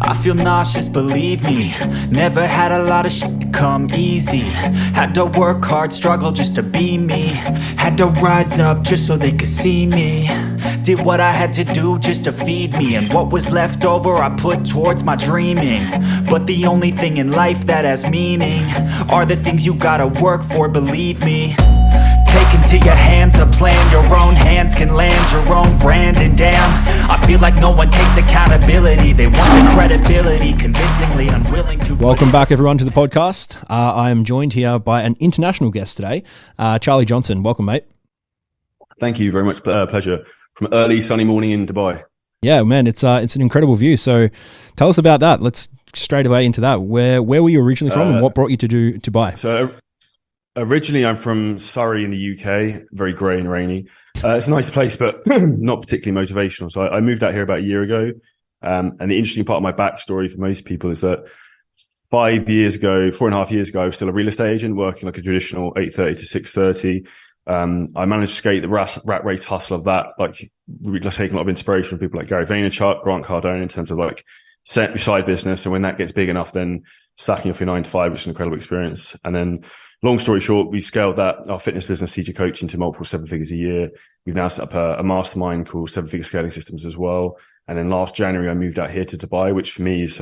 I feel nauseous, believe me. Never had a lot of shit come easy. Had to work hard, struggle just to be me. Had to rise up just so they could see me. Did what I had to do just to feed me. And what was left over I put towards my dreaming. But the only thing in life that has meaning are the things you gotta work for, believe me. Take into your hands a plan, your own hands can land your own brand. And damn, I feel like no one takes accountability. They want the credibility, convincingly unwilling to. Welcome back everyone to the podcast. I am joined here by an international guest today, Charlie Johnson. Welcome, mate. Thank you very much. Pleasure. From early sunny morning in Dubai. Yeah, man, it's an incredible view. So tell us about that. Let's straight away into that. Where were you originally from and what brought you to Dubai? So originally I'm from Surrey in the UK, very grey and rainy. It's a nice place, but not particularly motivational. So I moved out here about a year ago. And the interesting part of my backstory for most people is that 4.5 years ago, I was still a real estate agent working like a traditional 8:30 to 6:30. I managed to skate the rat race hustle of that, like taking a lot of inspiration from people like Gary Vaynerchuk, Grant Cardone in terms of like set your side business. And when that gets big enough, then sacking off your 9 to 5, which is an incredible experience. And then long story short, we scaled our fitness business, CG Coaching, to multiple 7 figures a year. We've now set up a mastermind called 7 Figure Scaling Systems as well. And then last January, I moved out here to Dubai, which for me is,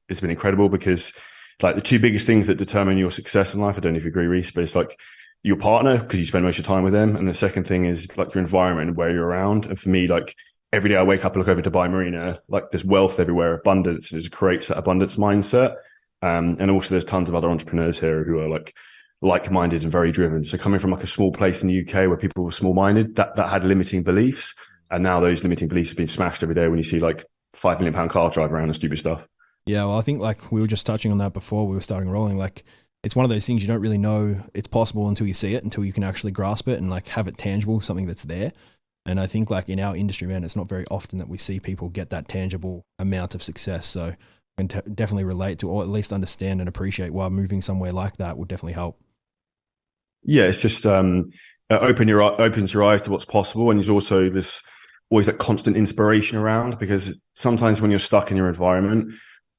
it's been incredible because like the two biggest things that determine your success in life, I don't know if you agree, Reese, but it's like your partner, because you spend most of your time with them. And the second thing is like your environment and where you're around. And for me, like every day I wake up and look over Dubai Marina, like there's wealth everywhere, abundance, and it creates that abundance mindset. And also there's tons of other entrepreneurs here who are like-minded and very driven. So coming from like a small place in the UK where people were small-minded, that had limiting beliefs. And now those limiting beliefs have been smashed every day when you see like £5 million car drive around and stupid stuff. Yeah, well, I think like we were just touching on that before we were starting rolling. Like it's one of those things you don't really know it's possible until you see it, until you can actually grasp it and like have it tangible, something that's there. And I think like in our industry, man, it's not very often that we see people get that tangible amount of success. So I can definitely relate to, or at least understand and appreciate why moving somewhere like that would definitely help. Yeah, it's just opens your eyes to what's possible. And there's also always that constant inspiration around, because sometimes when you're stuck in your environment,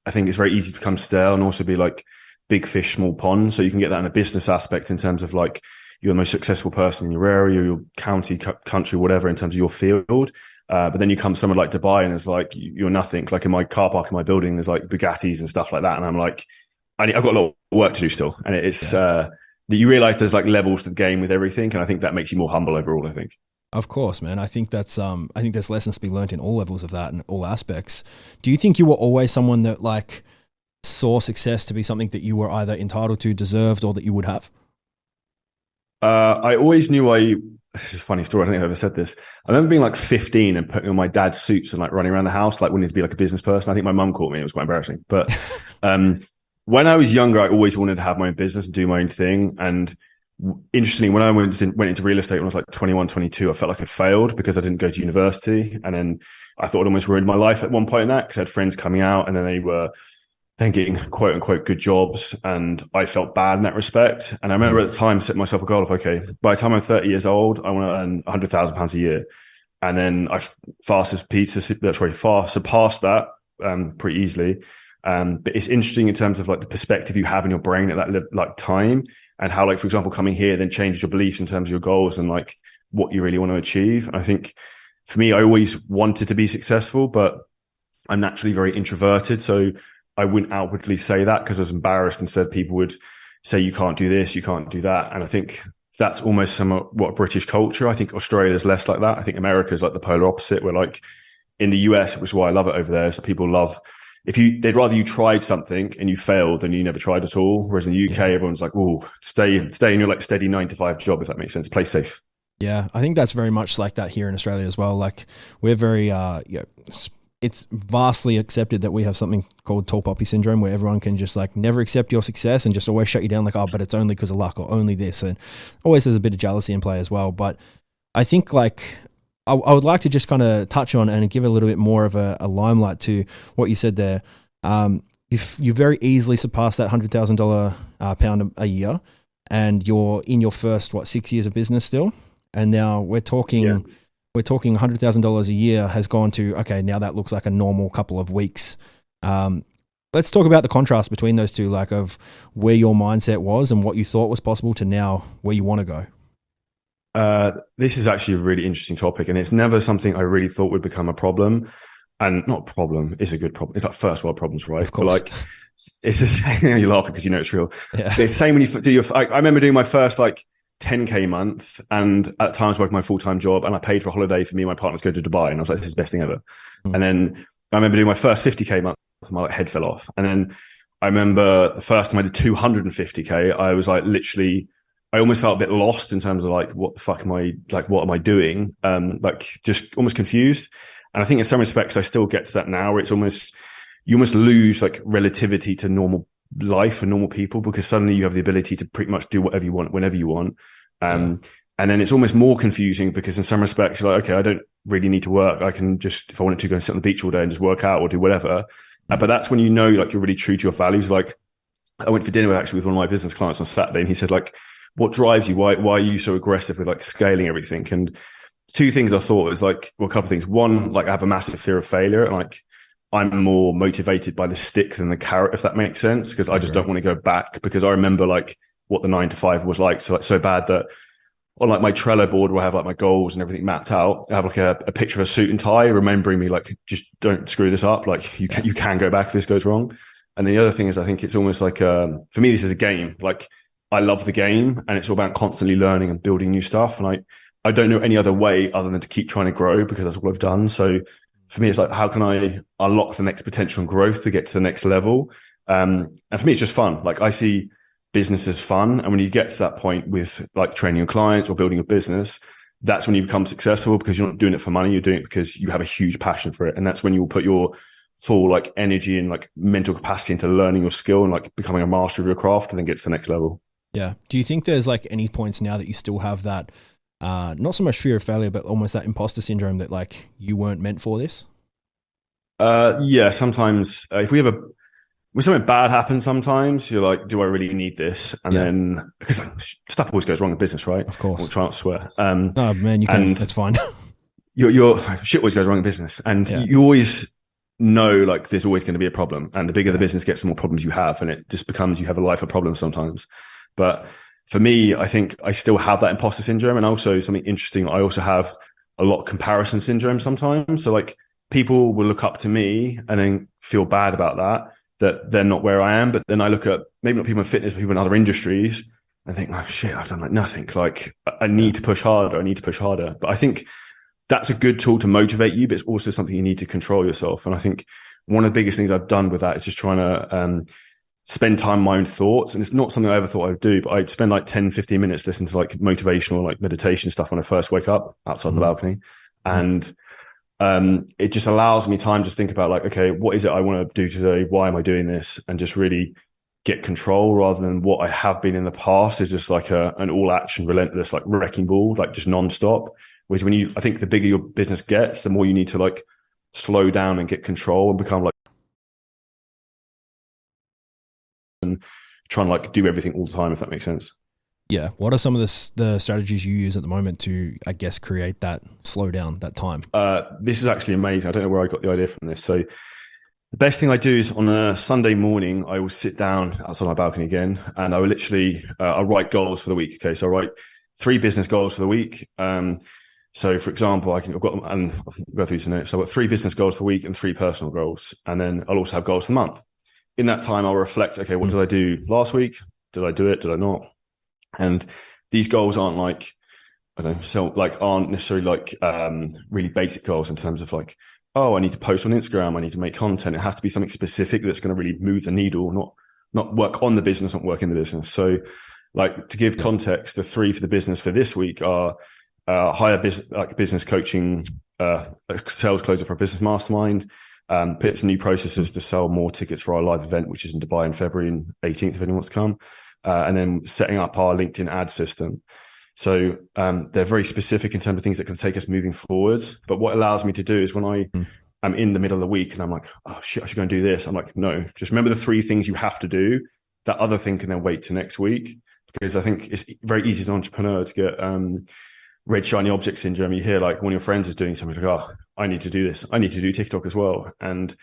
I think it's very easy to become stale and also be like big fish, small pond. So you can get that in a business aspect in terms of like you're the most successful person in your area, your county, country, whatever, in terms of your field. But then you come somewhere like Dubai and it's like you're nothing. Like in my car park in my building, there's like Bugattis and stuff like that. And I'm like, I've got a lot of work to do still. And it's that you realize there's like levels to the game with everything. And I think that makes you more humble overall, I think. Of course, man. I think there's lessons to be learned in all levels of that and all aspects. Do you think you were always someone that like saw success to be something that you were either entitled to, deserved, or that you would have? I always knew this is a funny story. I don't think I've ever said this. I remember being like 15 and putting on my dad's suits and like running around the house, like wanting to be like a business person. I think my mum caught me. It was quite embarrassing. But when I was younger, I always wanted to have my own business and do my own thing. And interestingly, when I went into real estate when I was like 21, 22, I felt like I'd failed because I didn't go to university. And then I thought it almost ruined my life at one point in that, because I had friends coming out and then they were then getting quote unquote good jobs. And I felt bad in that respect. And I remember at the time setting myself a goal of, okay, by the time I'm 30 years old, I want to earn £100,000 a year. And then I far surpassed that pretty easily. But it's interesting in terms of like the perspective you have in your brain at that like time, and how, like, for example, coming here then changes your beliefs in terms of your goals and like what you really want to achieve. And I think for me, I always wanted to be successful, but I'm naturally very introverted. So I wouldn't outwardly say that because I was embarrassed. Instead, people would say, you can't do this, you can't do that. And I think that's almost somewhat British culture. I think Australia is less like that. I think America is like the polar opposite, where like in the US, which is why I love it over there, so people love, they'd rather you tried something and you failed than you never tried at all. Whereas in the UK, everyone's like, oh, stay in your like steady 9 to 5 job, if that makes sense. Play safe. Yeah, I think that's very much like that here in Australia as well. Like we're very, it's vastly accepted that we have something called tall poppy syndrome, where everyone can just like never accept your success and just always shut you down. Like, oh, but it's only because of luck, or only this. And always there's a bit of jealousy in play as well. But I think like, I would like to just kind of touch on and give a little bit more of a limelight to what you said there. If you very easily surpass that $100,000 pound a year, and you're in your first 6 years of business still, and now we're talking $100,000 a year has gone to, okay, now that looks like a normal couple of weeks Let's talk about the contrast between those two, like of where your mindset was and what you thought was possible to now where you want to go. This is actually a really interesting topic, and it's never something I really thought would become a problem. And not a problem, it's a good problem. It's like first world problems, right? Of course. But like, it's just, you're laughing because you know it's real. Yeah. It's the same when you do your, I remember doing my first like 10K month, and at times working my full-time job, and I paid for a holiday for me and my partner to go to Dubai. And I was like, this is the best thing ever. And then I remember doing my first 50K month, my head fell off. And then I remember the first time I did 250K, I was like, literally, I almost felt a bit lost in terms of like, what the fuck am I, like, what am I doing? Like just almost confused. And I think in some respects, I still get to that now where it's almost, you almost lose like relativity to normal life and normal people, because suddenly you have the ability to pretty much do whatever you want, whenever you want. And then it's almost more confusing because in some respects, you're like, okay, I don't really need to work. I can just, if I wanted to, go and sit on the beach all day and just work out or do whatever. But that's when you know, like, you're really true to your values. Like, I went for dinner actually with one of my business clients on Saturday, and he said, like, what drives you? Why are you so aggressive with like scaling everything? And two things I thought was like, well, a couple of things. One, like, I have a massive fear of failure, and like, I'm more motivated by the stick than the carrot, if that makes sense, because I just don't want to go back, because I remember like what the 9 to 5 was like. So, like, so bad that on like my Trello board where I have like my goals and everything mapped out, I have like a picture of a suit and tie, remembering me like, just don't screw this up. Like, you can go back if this goes wrong. And the other thing is, I think it's almost like, for me, this is a game. Like, I love the game, and it's all about constantly learning and building new stuff. And I don't know any other way other than to keep trying to grow, because that's all I've done. So for me, it's like, how can I unlock the next potential and growth to get to the next level? And for me, it's just fun. Like, I see business as fun. And when you get to that point with like training your clients or building a business, that's when you become successful, because you're not doing it for money. You're doing it because you have a huge passion for it. And that's when you will put your full like energy and like mental capacity into learning your skill and like becoming a master of your craft, and then get to the next level. Yeah. Do you think there's like any points now that you still have that, not so much fear of failure, but almost that imposter syndrome that like you weren't meant for this? Yeah, sometimes when something bad happens, sometimes you're like, do I really need this? And then, because like, stuff always goes wrong in business, right? Of course. I'll try not to swear. No, man, you can, that's fine. your shit always goes wrong in business, and you always know like there's always going to be a problem, and the bigger the business gets, the more problems you have, and it just becomes, you have a life of problems sometimes. But for me, I think I still have that imposter syndrome, and also something interesting, I also have a lot of comparison syndrome sometimes. So like, people will look up to me and then feel bad about that they're not where I am. But then I look at maybe not people in fitness, but people in other industries, and think, oh shit, I've done like nothing. Like, I need to push harder. I need to push harder. But I think that's a good tool to motivate you, but it's also something you need to control yourself. And I think one of the biggest things I've done with that is just trying to spend time on my own thoughts. And it's not something I ever thought I would do, but I'd spend like 10, 15 minutes listening to like motivational, like meditation stuff when I first wake up outside the balcony. And it just allows me time to think about like, okay, what is it I want to do today? Why am I doing this? And just really get control, rather than what I have been in the past is just like an all action, relentless, like wrecking ball, like just nonstop. Which I think the bigger your business gets, the more you need to like slow down and get control and become like, and trying to like do everything all the time, if that makes sense. Yeah. What are some of the strategies you use at the moment to, I guess, create that slow down, that time? This is actually amazing. I don't know where I got the idea from this. So the best thing I do is on a Sunday morning, I will sit down outside my balcony again, and I will literally, I'll write goals for the week. Okay. So I write 3 business goals for the week. So for example, I've got them, and I'll go through some notes. So I've got 3 business goals for the week and 3 personal goals. And then I'll also have goals for the month. In that time, I'll reflect, okay, what did I do last week? Did I do it? Did I not? And these goals aren't like, I don't know, so like aren't necessarily like really basic goals in terms of like, oh, I need to post on Instagram, I need to make content. It has to be something specific that's going to really move the needle, not work on the business, not work in the business. So like, to give context, the 3 for the business for this week are hire business coaching, sales closer for a business mastermind, put some new processes to sell more tickets for our live event, which is in Dubai in February and 18th, if anyone wants to come. And then setting up our LinkedIn ad system. So they're very specific in terms of things that can take us moving forwards. But what allows me to do is when I'm in the middle of the week and I'm like, oh shit, I should go and do this. I'm like, no, just remember the 3 things you have to do. That other thing can then wait to next week. Because I think it's very easy as an entrepreneur to get red shiny object syndrome. You hear like one of your friends is doing something, like, oh, I need to do this. I need to do TikTok as well. And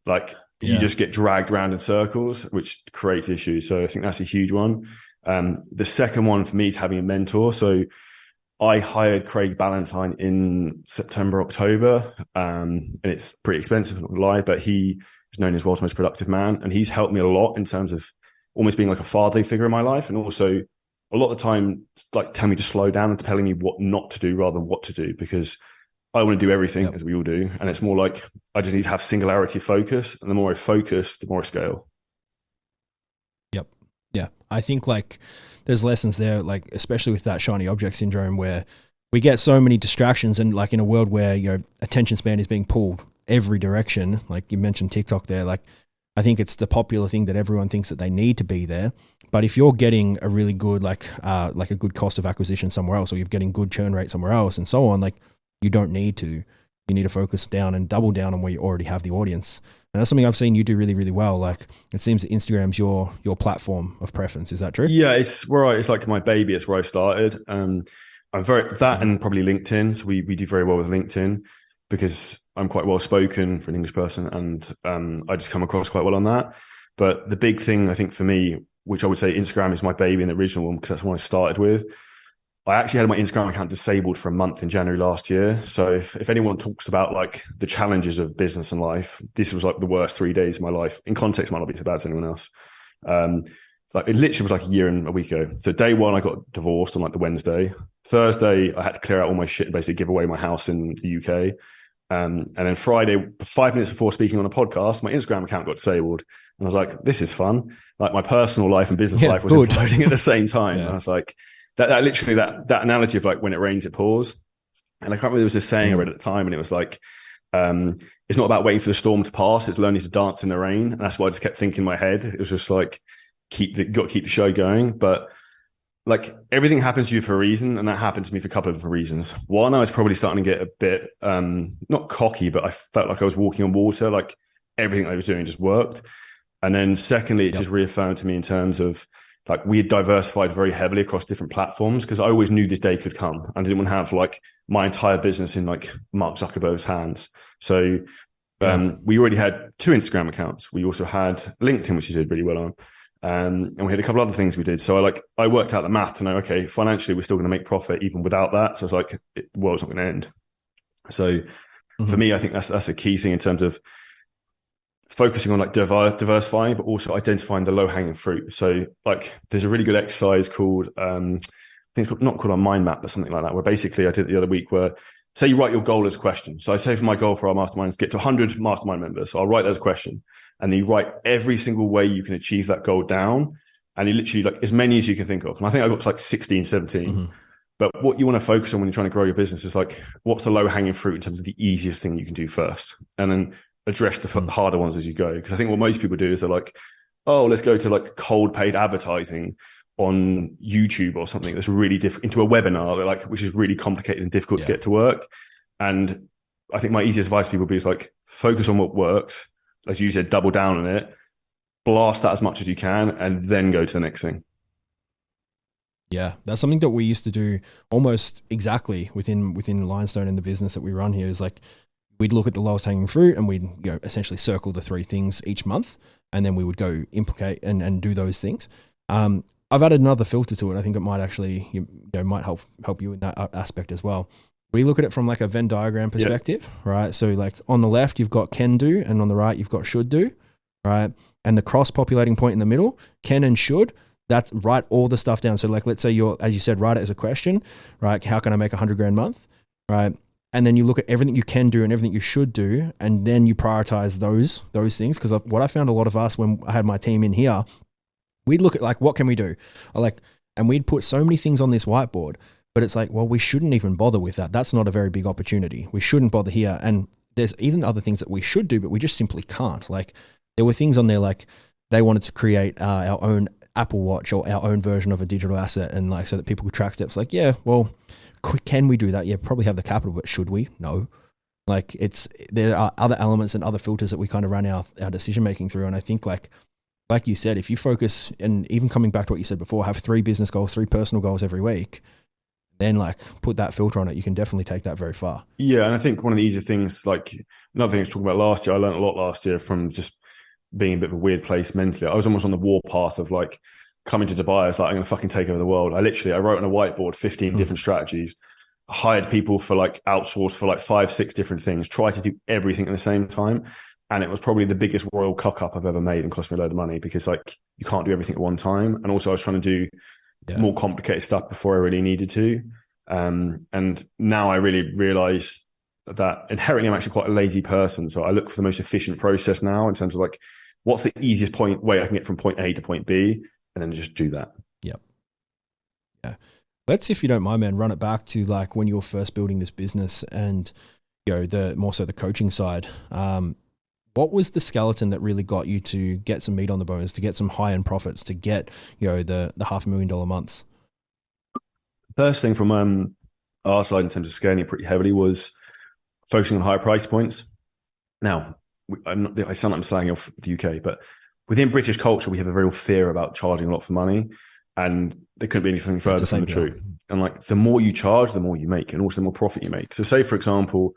like, you Yeah. just get dragged around in circles, which creates issues. So I think that's a huge one. The second one for me is having a mentor. So I hired Craig Ballantyne in September, October, and it's pretty expensive, I'm not gonna lie, but he is known as world's most productive man, and he's helped me a lot in terms of almost being like a fatherly figure in my life, and also a lot of the time, like telling me to slow down and telling me what not to do rather than what to do, because I want to do everything, as we all do, and it's more like I just need to have singularity focus, and the more I focus, the more I scale. Yep. Yeah. I think like there's lessons there, like especially with that shiny object syndrome, where we get so many distractions, and like in a world where, you know, attention span is being pulled every direction, like you mentioned TikTok there, like I think it's the popular thing that everyone thinks that they need to be there. But if you're getting a really good, like a good cost of acquisition somewhere else, or you're getting good churn rate somewhere else and so on, like you don't need to. You need to focus down and double down on where you already have the audience. And that's something I've seen you do really, really well. Like it seems that Instagram's your platform of preference. Is that true? Yeah, it's like my baby. It's where I started. I'm very that and probably LinkedIn. So we do very well with LinkedIn because I'm quite well spoken for an English person, and I just come across quite well on that. But the big thing I think for me, which I would say Instagram is my baby and the original one because that's what I started with. I actually had my Instagram account disabled for a month in January last year. So if anyone talks about like the challenges of business and life, this was like the worst 3 days of my life. In context, might not be so bad to anyone else. Like it literally was like a year and a week ago. So day one, I got divorced on like the Wednesday. Thursday, I had to clear out all my shit and basically give away my house in the UK. And then Friday, 5 minutes before speaking on a podcast, my Instagram account got disabled. And I was like, this is fun. Like my personal life and business life was imploding at the same time. And I was like, that literally that analogy of like when it rains, it pours. And I can't remember, there was this saying I read at the time, and it was like, it's not about waiting for the storm to pass, it's learning to dance in the rain. And that's what I just kept thinking in my head. It was just like, got to keep the show going. But like everything happens to you for a reason, and that happened to me for a couple of different reasons. One, I was probably starting to get a bit not cocky, but I felt like I was walking on water, like everything I was doing just worked. And then secondly, it just reaffirmed to me in terms of like we had diversified very heavily across different platforms, because I always knew this day could come. I didn't want to have like my entire business in like Mark Zuckerberg's hands. So we already had 2 Instagram accounts. We also had LinkedIn, which we did really well on. And we had a couple other things we did. So I worked out the math to know, okay, financially, we're still going to make profit even without that. So it's like, the world's not going to end. So for me, I think that's a key thing in terms of focusing on like diversifying, but also identifying the low hanging fruit. So like there's a really good exercise called, I think it's not called a mind map, but something like that, where basically I did it the other week where say you write your goal as a question. So I say for my goal for our mastermind is get to 100 mastermind members. So I'll write that as a question. And then you write every single way you can achieve that goal down. And you literally like as many as you can think of. And I think I got to like 16, 17. But what you want to focus on when you're trying to grow your business is like, what's the low hanging fruit in terms of the easiest thing you can do first? And then address the harder ones as you go. Because I think what most people do is they're like, oh, let's go to like cold paid advertising on YouTube or something that's really difficult, into a webinar, like, which is really complicated and difficult to get to work. And I think my easiest advice to people would be is like, focus on what works. As you said, double down on it, blast that as much as you can, and then go to the next thing. Yeah, that's something that we used to do almost exactly within Lionstone and the business that we run here. Is like we'd look at the lowest hanging fruit and we'd essentially circle the 3 things each month, and then we would go implicate and do those things. I've added another filter to it. I think it might actually might help you in that aspect as well. We look at it from like a Venn diagram perspective, right? So like on the left, you've got can do, and on the right, you've got should do, right? And the cross populating point in the middle, can and should, that's write all the stuff down. So like, let's say as you said, write it as a question, right? How can I make $100,000 a month, right? And then you look at everything you can do and everything you should do, and then you prioritize those things. Because what I found a lot of us when I had my team in here, we'd look at like, what can we do? And we'd put so many things on this whiteboard. But it's like, well, we shouldn't even bother with that. That's not a very big opportunity. We shouldn't bother here. And there's even other things that we should do, but we just simply can't. Like there were things on there like they wanted to create our own Apple Watch or our own version of a digital asset, and like so that people could track steps. Like, yeah, well, can we do that? Yeah, probably have the capital, but should we? No. Like there are other elements and other filters that we kind of run our decision making through. And I think like you said, if you focus, and even coming back to what you said before, have 3 business goals, 3 personal goals every week, then like put that filter on it, you can definitely take that very far. Yeah. And I think one of the easier things, like another thing I was talking about last year, I learned a lot last year from just being a bit of a weird place mentally. I was almost on the warpath of like coming to Dubai. I was like, I'm going to fucking take over the world. I wrote on a whiteboard 15 different strategies, hired people for like outsourced for like 5-6 different things, try to do everything at the same time. And it was probably the biggest royal cock up I've ever made and cost me a load of money because like you can't do everything at one time. And also I was trying to do more complicated stuff before I really needed to. And now I really realize that inherently I'm actually quite a lazy person. So I look for the most efficient process now in terms of like, what's the easiest way I can get from point A to point B, and then just do that. Yep. Yeah. Let's, if you don't mind, man, run it back to like when you were first building this business and, you know, the more so the coaching side. What was the skeleton that really got you to get some meat on the bones, to get some high-end profits, to get, you know, the $500,000 months? First thing from our side in terms of scaling it pretty heavily was focusing on higher price points. Now, I sound like I'm slagging off the UK, but within British culture, we have a real fear about charging a lot for money, and there couldn't be anything further from the truth. And like, the more you charge, the more you make, and also the more profit you make. So say, for example,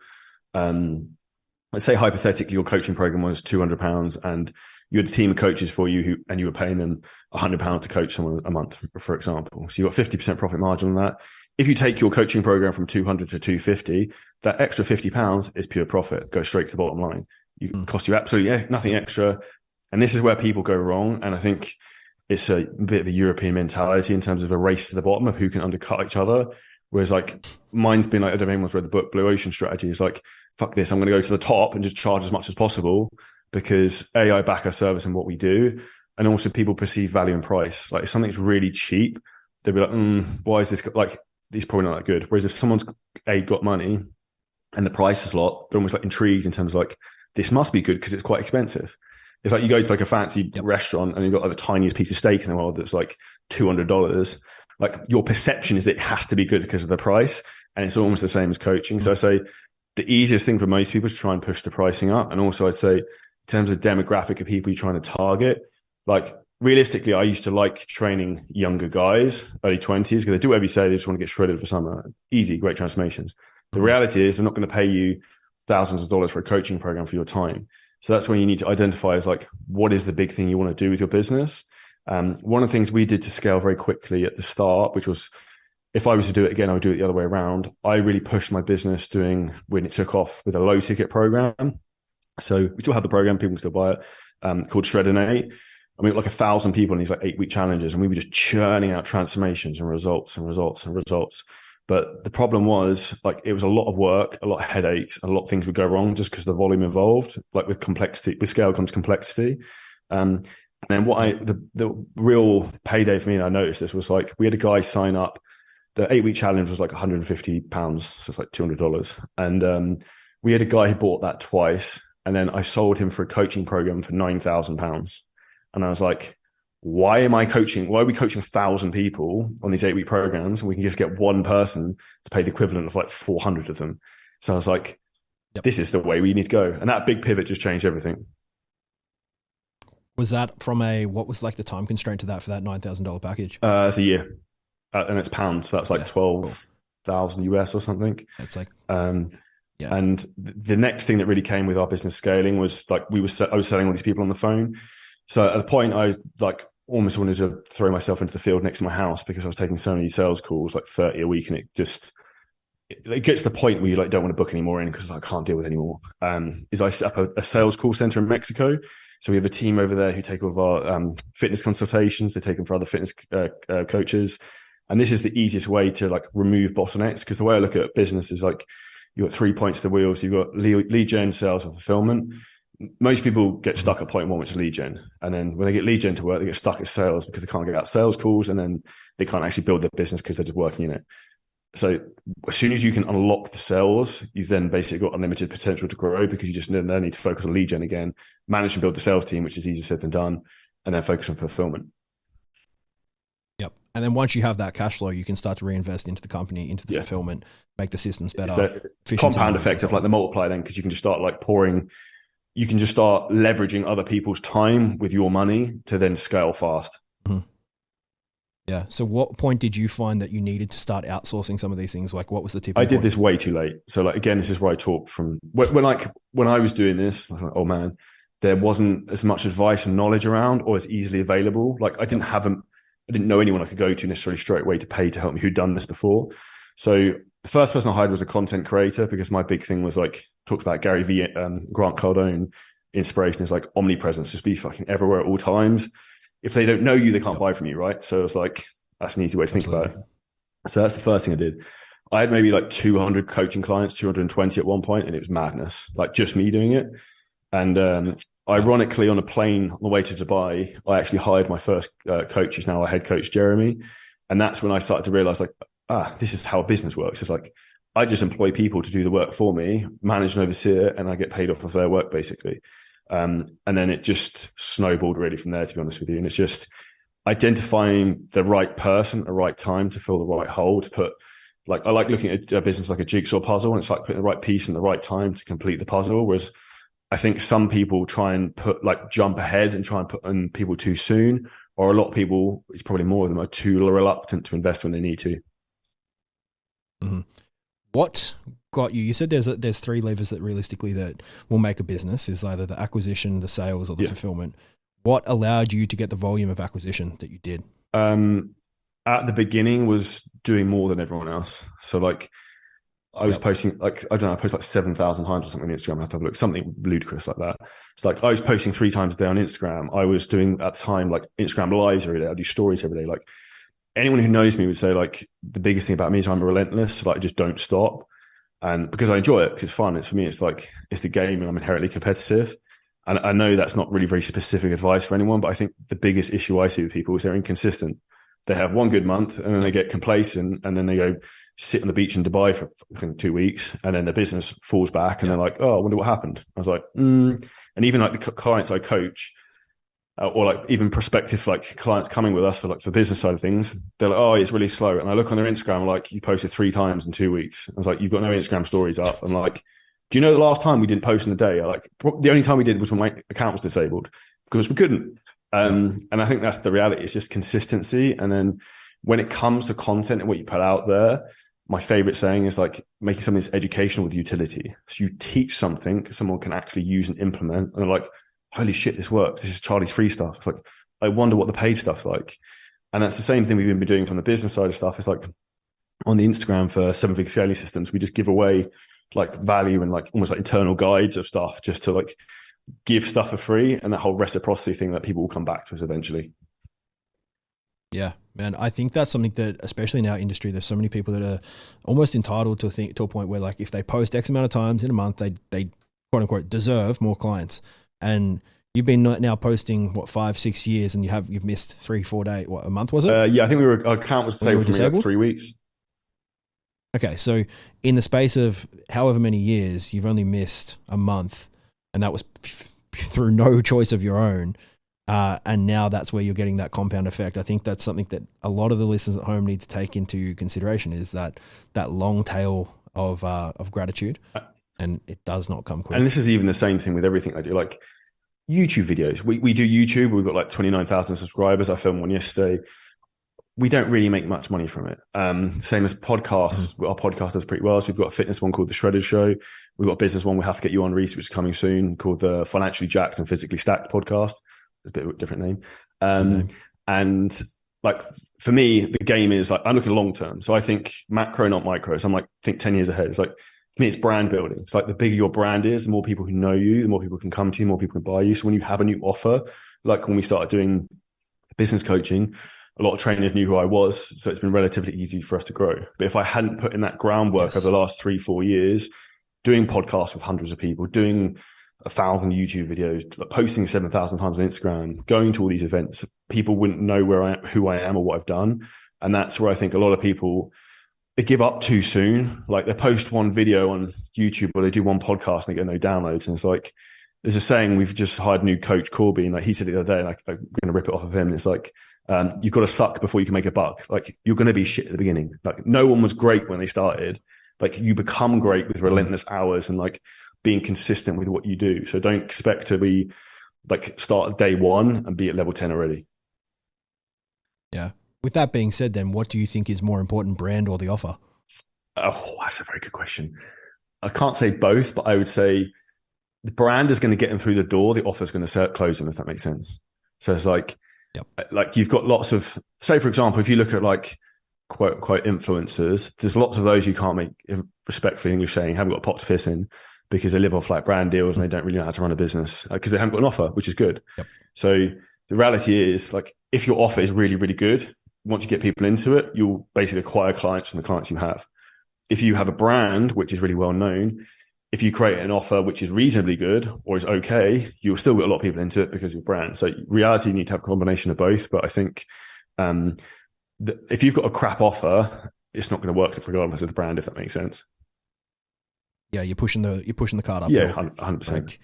let's say hypothetically your coaching program was £200 and you had a team of coaches for you and you were paying them £100 to coach someone a month, for example. So you got 50% profit margin on that. If you take your coaching program from 200 to 250, that extra £50 is pure profit, goes straight to the bottom line. It costs you absolutely nothing extra. And this is where people go wrong. And I think it's a bit of a European mentality in terms of a race to the bottom of who can undercut each other. Whereas like mine's been like, I don't know if anyone's read the book Blue Ocean Strategy. It's like, fuck this, I'm going to go to the top and just charge as much as possible because I back our service and what we do. And also people perceive value and price. Like if something's really cheap, they'll be like, why is this, like, it's probably not that good. Whereas if someone's got money and the price is a lot, they're almost like intrigued in terms of like, this must be good because it's quite expensive. It's like you go to like a fancy restaurant and you've got like the tiniest piece of steak in the world that's like $200. Like your perception is that it has to be good because of the price. And it's almost the same as coaching. So I say the easiest thing for most people is to try and push the pricing up. And also I'd say in terms of demographic of people you're trying to target, like realistically, I used to like training younger guys, early 20s, because they do whatever you say, they just want to get shredded for summer. Easy, great transformations. The reality is they're not going to pay you thousands of dollars for a coaching program for your time. So that's when you need to identify as like, what is the big thing you want to do with your business? One of the things we did to scale very quickly at the start, which was, if I was to do it again, I would do it the other way around. I really pushed my business when it took off with a low ticket program. So we still have the program, people can still buy it, called Shreddinate. I mean, like 1,000 people in these like 8-week challenges, and we were just churning out transformations and results and results and results. But the problem was like, it was a lot of work, a lot of headaches, a lot of things would go wrong just because the volume involved. Like with complexity, with scale comes complexity. And then the real payday for me, and I noticed this, was like, we had a guy sign up. The 8-week challenge was like £150, so it's like $200. And we had a guy who bought that twice, and then I sold him for a coaching program for £9,000. And I was like, why are we coaching 1,000 people on these 8-week programs, and we can just get one person to pay the equivalent of like 400 of them? So I was like, this is the way we need to go. And that big pivot just changed everything. Was that from what was like the time constraint to that for that $9,000 package? It's a year. And it's pounds. So that's like 12,000 US or something. It's like, and the next thing that really came with our business scaling was like, I was selling all these people on the phone. So at the point I like almost wanted to throw myself into the field next to my house because I was taking so many sales calls, like 30 a week. And it gets to the point where you like don't want to book any more in because I can't deal with any more. I set up a sales call center in Mexico. So we have a team over there who take all of our fitness consultations. They take them for other fitness coaches. And this is the easiest way to like remove bottlenecks, because the way I look at business is like, you've got 3 points to the wheels. You've got lead gen, sales, and fulfillment. Most people get stuck at point one, which is lead gen. And then when they get lead gen to work, they get stuck at sales because they can't get out sales calls, and then they can't actually build their business because they're just working in it. So as soon as you can unlock the sales, you've then basically got unlimited potential to grow, because you just then need to focus on lead gen again, manage and build the sales team, which is easier said than done, and then focus on fulfillment. Yep. And then once you have that cash flow, you can start to reinvest into the company, into the fulfillment, make the systems better. It's the compound effect of like the multiplier then, because you can just start like you can just start leveraging other people's time with your money to then scale fast. Mm-hmm. Yeah. So what point did you find that you needed to start outsourcing some of these things? Like what was the tipping point? I did this way too late. So like, again, this is where I talk from when I was doing this, I was like, oh man, there wasn't as much advice and knowledge around or as easily available. Like I didn't know anyone I could go to necessarily straight away to pay to help me who'd done this before. So the first person I hired was a content creator, because my big thing was like, talked about Gary Vee, Grant Cardone, inspiration is like omnipresence, just be fucking everywhere at all times. If they don't know you, they can't buy from you, right? So it's like, that's an easy way to think about it. So that's the first thing I did. I had maybe like 200 coaching clients, 220 at one point, and it was madness, like just me doing it. And ironically, on a plane on the way to Dubai, I actually hired my first coach, who's now our head coach, Jeremy. And that's when I started to realize, like, this is how a business works. It's like, I just employ people to do the work for me, manage and oversee it, and I get paid off of their work, basically. And then it just snowballed really from there, to be honest with you. And it's just identifying the right person at the right time to fill the right hole, to put, like, I like looking at a business like a jigsaw puzzle, and it's like putting the right piece in the right time to complete the puzzle. Whereas I think some people try and jump ahead and try and put on people too soon, or a lot of people, it's probably more of them, are too reluctant to invest when they need to. Mm-hmm. What got you? You said there's three levers that realistically that will make a business, is either the acquisition, the sales, or the fulfillment. What allowed you to get the volume of acquisition that you did? At the beginning was doing more than everyone else. So like I was posting, like, I don't know, I post like 7,000 times or something on Instagram. I have to have a look, something ludicrous like that. It's like I was posting 3 times a day on Instagram. I was doing at the time like Instagram lives every day. I do stories every day. Like anyone who knows me would say like the biggest thing about me is I'm relentless. So like I just don't stop. And because I enjoy it, because it's fun. It's for me, it's like, it's the game, and I'm inherently competitive. And I know that's not really very specific advice for anyone, but I think the biggest issue I see with people is they're inconsistent. They have one good month and then they get complacent, and then they go sit on the beach in Dubai for 2 weeks, and then their business falls back, and they're like, oh, I wonder what happened. I was like, And even like the clients I coach, or like even prospective like clients coming with us for business side of things, they're like, oh, it's really slow. And I look on their Instagram, like, you posted 3 times in 2 weeks. I was like, you've got no Instagram stories up. I'm like, do you know the last time we didn't post in a day? The only time we did was when my account was disabled, because we couldn't. And I think that's the reality. It's just consistency. And then when it comes to content and what you put out there, my favorite saying is like making something that's educational with utility. So you teach something someone can actually use and implement, and they're like, holy shit, this works. This is Charlie's free stuff. It's like, I wonder what the paid stuff's like. And that's the same thing we've been doing from the business side of stuff. It's like on the Instagram for 7-figure scaling systems, we just give away like value and like almost like internal guides of stuff, just to like give stuff for free, and that whole reciprocity thing that people will come back to us eventually. Yeah, man. I think that's something that, especially in our industry, there's so many people that are almost entitled to a point where, like, if they post X amount of times in a month, they quote unquote deserve more clients. And you've been now posting 5-6 years, and you've missed 3-4 days. What, a month was it? Yeah, I think our account was disabled for me like 3 weeks. Okay, so in the space of however many years, you've only missed a month, and that was through no choice of your own. And now that's where you're getting that compound effect. I think that's something that a lot of the listeners at home need to take into consideration, is that long tail of gratitude, and it does not come quick. And this is even the same thing with everything I do, like YouTube videos. We do YouTube. We've got like 29,000 subscribers. I filmed one yesterday. We don't really make much money from it. Same as podcasts. Our podcast does pretty well. So we've got a fitness one called The Shredded Show. We've got a business one we have to get you on, Reese, which is coming soon, called the Financially Jacked and Physically Stacked podcast. It's a bit of a different name. And like for me, the game is like, I'm looking long term. So I think macro, not micro. So I'm like, think 10 years ahead. It's like, for me, it's brand building. It's like the bigger your brand is, the more people who know you, the more people can come to you, the more people can buy you. So when you have a new offer, like when we started doing business coaching, a lot of trainers knew who I was. So it's been relatively easy for us to grow. But if I hadn't put in that groundwork over the last 3-4 years, doing podcasts with hundreds of people, doing 1,000 YouTube videos, like posting 7,000 times on Instagram, going to all these events, people wouldn't know who I am or what I've done. And that's where I think a lot of people, they give up too soon. Like they post one video on YouTube or they do one podcast and they get no downloads. And it's like, there's a saying, we've just hired a new coach, Corby, and like he said it the other day, like I'm going to rip it off of him. And it's like, you've got to suck before you can make a buck. Like you're going to be shit at the beginning. Like no one was great when they started. Like you become great with relentless hours and like being consistent with what you do. So don't expect to be like start at day 1 and be at level 10 already. Yeah. With that being said, then what do you think is more important, brand or the offer? Oh, that's a very good question. I can't say both, but I would say the brand is going to get them through the door. The offer is going to close them, if that makes sense. So it's like, Yep. like you've got lots of, say, for example, if you look at like quote unquote influencers, there's lots of those you can't make, respectfully English saying, haven't got a pot to piss in because they live off like brand deals and they don't really know how to run a business because they haven't got an offer, which is good. Yep. So the reality is, like, if your offer is really, really good, once you get people into it, you'll basically acquire clients from the clients you have. If you have a brand which is really well known, if you create an offer which is reasonably good or is okay, you'll still get a lot of people into it because of your brand. So reality, you need to have a combination of both. But I think if you've got a crap offer, it's not going to work regardless of the brand, if that makes sense. Yeah, you're pushing the card up. Yeah, 100%. Like,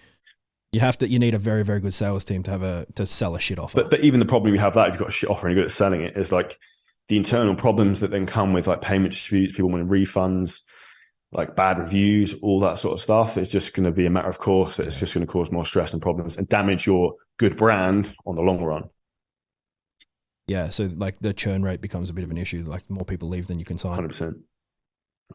you need a very, very good sales team to sell a shit offer. But even the problem you have that if you've got a shit offer and you're good at selling it is like the internal problems that then come with like payment disputes, people wanting refunds, like bad reviews, all that sort of stuff. It's just going to be a matter of course. It's just going to cause more stress and problems and damage your good brand on the long run. Yeah, so like the churn rate becomes a bit of an issue. Like more people leave than you can sign. 100%.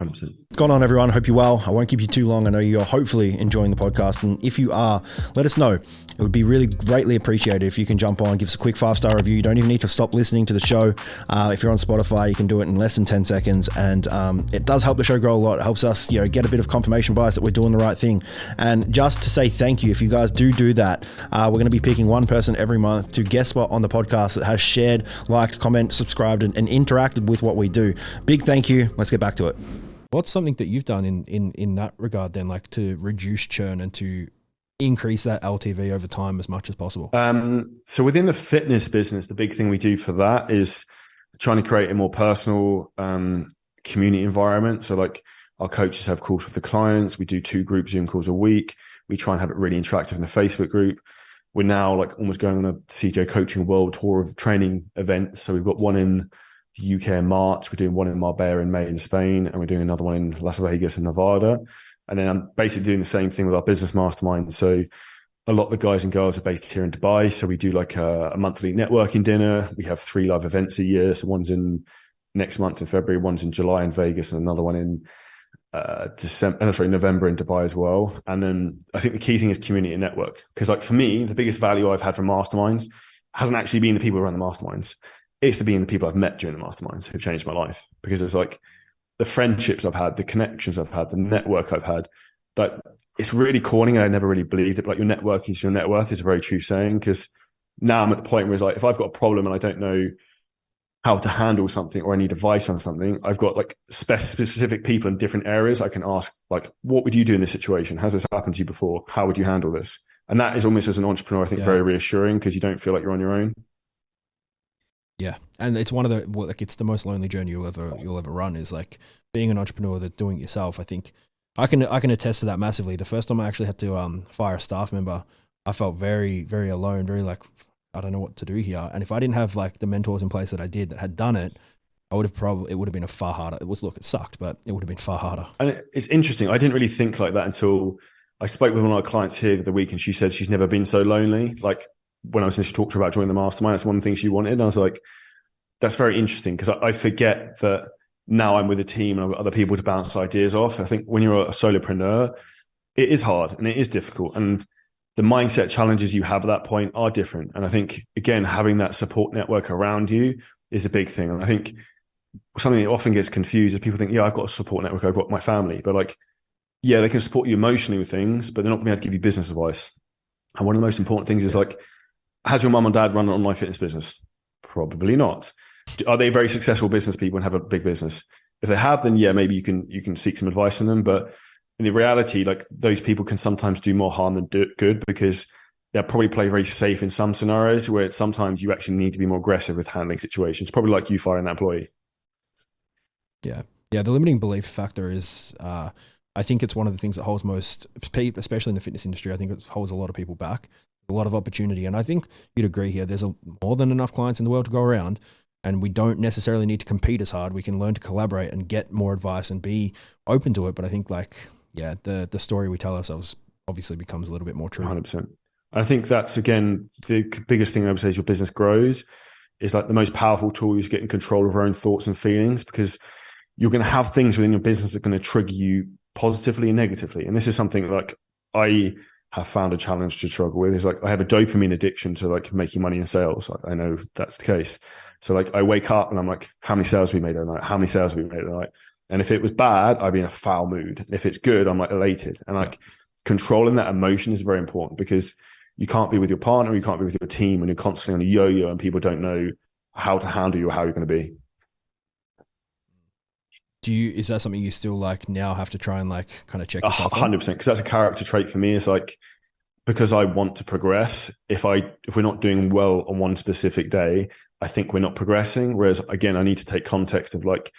100%. What's going on, everyone? Hope you're well. I won't keep you too long. I know you're hopefully enjoying the podcast. And if you are, let us know. It would be really greatly appreciated if you can jump on, give us a quick 5-star review. You don't even need to stop listening to the show. If you're on Spotify, you can do it in less than 10 seconds. And it does help the show grow a lot. It helps us, get a bit of confirmation bias that we're doing the right thing. And just to say thank you, if you guys do that, we're going to be picking one person every month to guest spot on the podcast that has shared, liked, commented, subscribed, and interacted with what we do. Big thank you. Let's get back to it. What's something that you've done in that regard then, like to reduce churn and to increase that LTV over time as much as possible? So within the fitness business, the big thing we do for that is trying to create a more personal community environment. So like our coaches have calls with the clients. We do 2 group Zoom calls a week. We try and have it really interactive in the Facebook group. We're now like almost going on a CJ Coaching World Tour of training events. So we've got one in the UK in March, we're doing one in Marbella in May in Spain, and we're doing another one in Las Vegas in Nevada. And then I'm basically doing the same thing with our business mastermind. So a lot of the guys and girls are based here in Dubai. So we do like a monthly networking dinner. We have 3 live events a year. So one's in next month in February, one's in July in Vegas, and another one in November in Dubai as well. And then I think the key thing is community and network. Because like for me, the biggest value I've had from masterminds hasn't actually been the people who run the masterminds. It's being the people I've met during the masterminds who've changed my life, because it's like the friendships I've had, the connections I've had, the network I've had. That it's really corny, and I never really believed it. But like your network is your net worth is a very true saying, because now I'm at the point where it's like if I've got a problem and I don't know how to handle something or I need advice on something, I've got like specific people in different areas I can ask, like, what would you do in this situation? Has this happened to you before? How would you handle this? And that is almost, as an entrepreneur, I think, very reassuring, because you don't feel like you're on your own. Yeah, and it's one of it's the most lonely journey you'll ever run, is like being an entrepreneur that's doing it yourself. I think I can attest to that massively. The first time I actually had to fire a staff member, I felt very, very alone, very like, I don't know what to do here. And if I didn't have like the mentors in place that had done it, it would have been a far harder. It sucked, but it would have been far harder. And it's interesting. I didn't really think like that until I spoke with one of our clients here the week, and she said she's never been so lonely. Like, when I was initially talked to her about joining the mastermind, that's one of the things she wanted. And I was like, that's very interesting, because I forget that now I'm with a team and I've got other people to bounce ideas off. I think when you're a solopreneur, it is hard and it is difficult. And the mindset challenges you have at that point are different. And I think, again, having that support network around you is a big thing. And I think something that often gets confused is people think, yeah, I've got a support network, I've got my family. But like, yeah, they can support you emotionally with things, but they're not going to be able to give you business advice. And one of the most important things is like, has your mum and dad run an online fitness business? Probably not. Are they very successful business people and have a big business? If they have, then yeah, maybe you can seek some advice from them. But in the reality, like, those people can sometimes do more harm than good, because they'll probably play very safe in some scenarios where sometimes you actually need to be more aggressive with handling situations. Probably like you firing that employee. Yeah. The limiting belief factor is, I think it's one of the things that holds most people, especially in the fitness industry. I think it holds a lot of people back. A lot of opportunity. And I think you'd agree here, there's more than enough clients in the world to go around, and we don't necessarily need to compete as hard. We can learn to collaborate and get more advice and be open to it. But I think the story we tell ourselves obviously becomes a little bit more true. 100%. I think that's, again, the biggest thing I would say is your business grows is like the most powerful tool is getting control of your own thoughts and feelings, because you're going to have things within your business that are going to trigger you positively and negatively. And this is something like I have found a challenge to struggle with. Is like I have a dopamine addiction to like making money in sales. Like, I know that's the case. So like I wake up and I'm like, how many sales have we made overnight? How many sales have we made overnight? And if it was bad, I'd be in a foul mood. And if it's good, I'm like elated. And like controlling that emotion is very important, because you can't be with your partner, you can't be with your team when you're constantly on a yo-yo and people don't know how to handle you or how you're going to be. Is that something you still like now have to try and like kind of check yourself? 100%, because that's a character trait for me. It's like, because I want to progress, if we're not doing well on one specific day, I think we're not progressing. Whereas again, I need to take context of like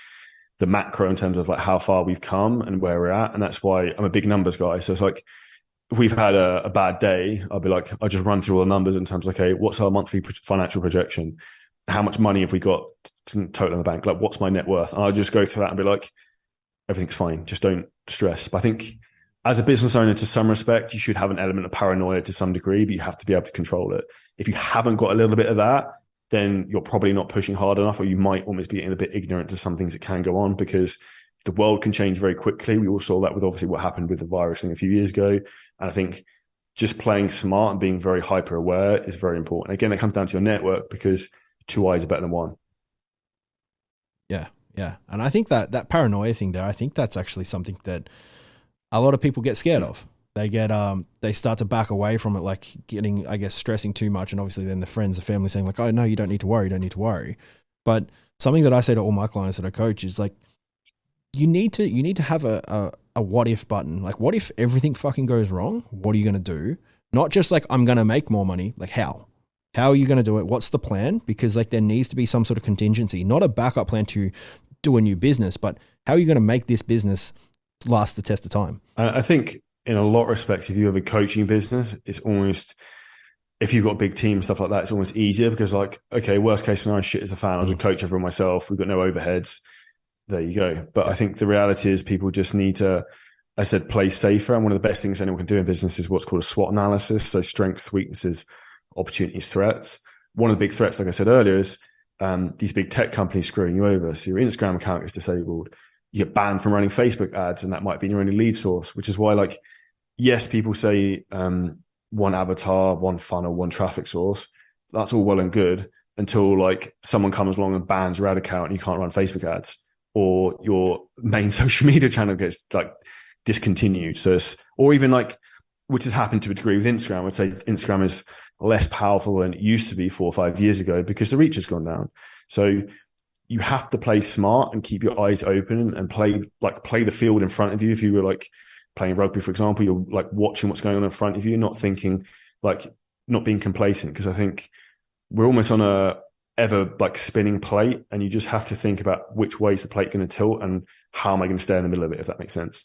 the macro in terms of like how far we've come and where we're at. And that's why I'm a big numbers guy. So it's like, if we've had a bad day, I'll be like, I'll just run through all the numbers in terms of, okay, what's our monthly financial projection? How much money have we got total in the bank? Like, what's my net worth? And I'll just go through that and be like, everything's fine. Just don't stress. But I think as a business owner, to some respect, you should have an element of paranoia to some degree, but you have to be able to control it. If you haven't got a little bit of that, then you're probably not pushing hard enough, or you might almost be getting a bit ignorant to some things that can go on, because the world can change very quickly. We all saw that with obviously what happened with the virus thing a few years ago. And I think just playing smart and being very hyper aware is very important. Again, it comes down to your network, because 2 eyes are better than 1. Yeah. Yeah. And I think that paranoia thing there, I think that's actually something that a lot of people get scared of. They start to back away from it, like getting, I guess, stressing too much. And obviously then the friends, the family saying like, oh no, you don't need to worry. You don't need to worry. But something that I say to all my clients that I coach is like, you need to have a what if button. Like, what if everything fucking goes wrong? What are you going to do? Not just like, I'm going to make more money. Like, how are you going to do it? What's the plan? Because like there needs to be some sort of contingency, not a backup plan to do a new business, but how are you going to make this business last the test of time? I think in a lot of respects, if you have a coaching business, it's almost, if you've got a big team and stuff like that, it's almost easier, because like, okay, worst case scenario, shit as a fan, I'll just coach everyone myself. We've got no overheads. There you go. But I think the reality is people just need to, I said, play safer. And one of the best things anyone can do in business is what's called a SWOT analysis. So strengths, weaknesses, opportunities, threats. One of the big threats, like I said earlier, is these big tech companies screwing you over. So your Instagram account gets disabled. You get banned from running Facebook ads, and that might be your only lead source, which is why, like, yes, people say one avatar, one funnel, one traffic source. That's all well and good until like someone comes along and bans your ad account and you can't run Facebook ads, or your main social media channel gets like discontinued. So or even like, which has happened to a degree with Instagram. I'd say Instagram is less powerful than it used to be 4 or 5 years ago, because the reach has gone down. So you have to play smart and keep your eyes open and play the field in front of you. If you were like playing rugby, for example, you're like watching what's going on in front of you, not thinking, like, not being complacent. Because I think we're almost on a ever like spinning plate, and you just have to think about which way is the plate going to tilt and how am I going to stay in the middle of it, if that makes sense.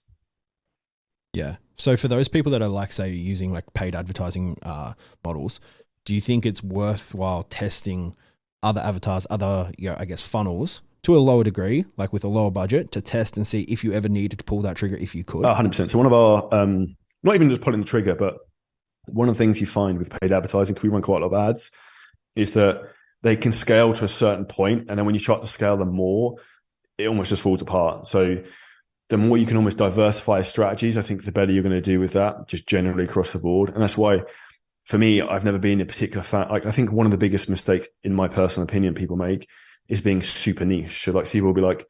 Yeah. So for those people that are like, say, using like paid advertising models, do you think it's worthwhile testing other avatars, other, I guess, funnels to a lower degree, like with a lower budget, to test and see if you ever needed to pull that trigger, if you could? 100%. So one of our, not even just pulling the trigger, but one of the things you find with paid advertising, because we run quite a lot of ads, is that they can scale to a certain point, and then when you try to scale them more, it almost just falls apart. So the more you can almost diversify strategies, I think the better you're going to do with that, just generally across the board. And that's why, for me, I've never been a particular fan. Like, I think one of the biggest mistakes, in my personal opinion, people make is being super niche. So like, people will be like,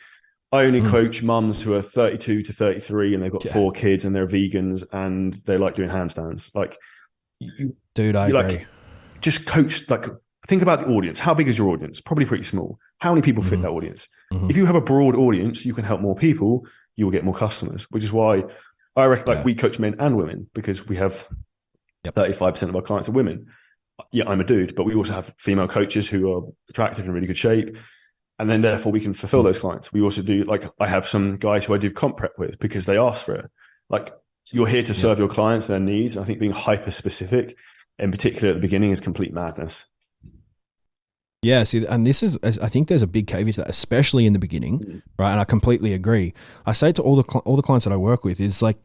I only coach mums who are 32 to 33 and they've got 4 kids and they're vegans and they like doing handstands. Like, dude, I agree. Like, just coach, like, think about the audience. How big is your audience? Probably pretty small. How many people fit that audience? If you have a broad audience, you can help more people, you will get more customers, which is why I reckon like we coach men and women, because we have 35% of our clients are women. Yeah, I'm a dude, but we also have female coaches who are attractive and in really good shape. And then therefore we can fulfill those clients. We also do, like, I have some guys who I do comp prep with because they ask for it. Like, you're here to serve your clients, their needs. I think being hyper specific, in particular at the beginning, is complete madness. Yeah, see, and this is, I think there's a big caveat to that, especially in the beginning, right? And I completely agree. I say to all the clients that I work with is like,